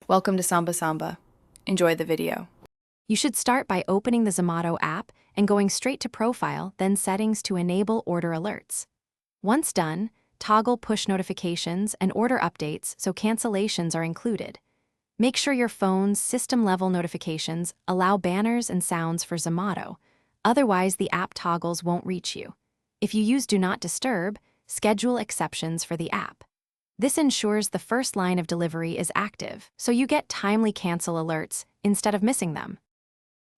Welcome to Samba Samba. Enjoy the video. You should start by opening the Zomato app and going straight to Profile, then Settings to enable order alerts. Once done, toggle push notifications and order updates so cancellations are included. Make sure your phone's system-level notifications allow banners and sounds for Zomato, otherwise the app toggles won't reach you. If you use Do Not Disturb, schedule exceptions for the app. This ensures the first line of delivery is active, so you get timely cancel alerts instead of missing them.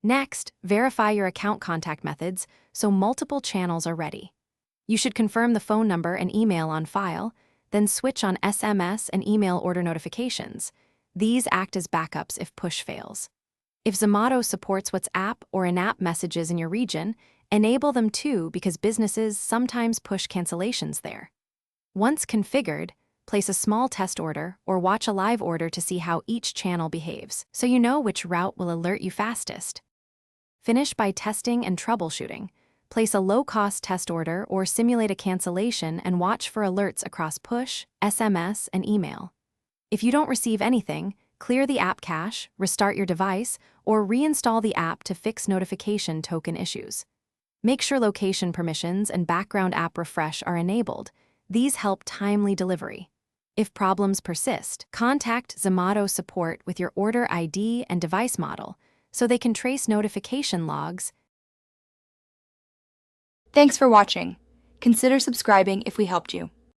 Next, verify your account contact methods so multiple channels are ready. You should confirm the phone number and email on file, then switch on SMS and email order notifications. These act as backups if push fails. If Zomato supports WhatsApp or in-app messages in your region, enable them too because businesses sometimes push cancellations there. Once configured, place a small test order or watch a live order to see how each channel behaves, so you know which route will alert you fastest. Finish by testing and troubleshooting. Place a low-cost test order or simulate a cancellation and watch for alerts across push, SMS, and email. If you don't receive anything, clear the app cache, restart your device, or reinstall the app to fix notification token issues. Make sure location permissions and background app refresh are enabled. These help timely delivery. If problems persist, contact Zomato support with your order ID and device model so they can trace notification logs. Thanks for watching. Consider subscribing if we helped you.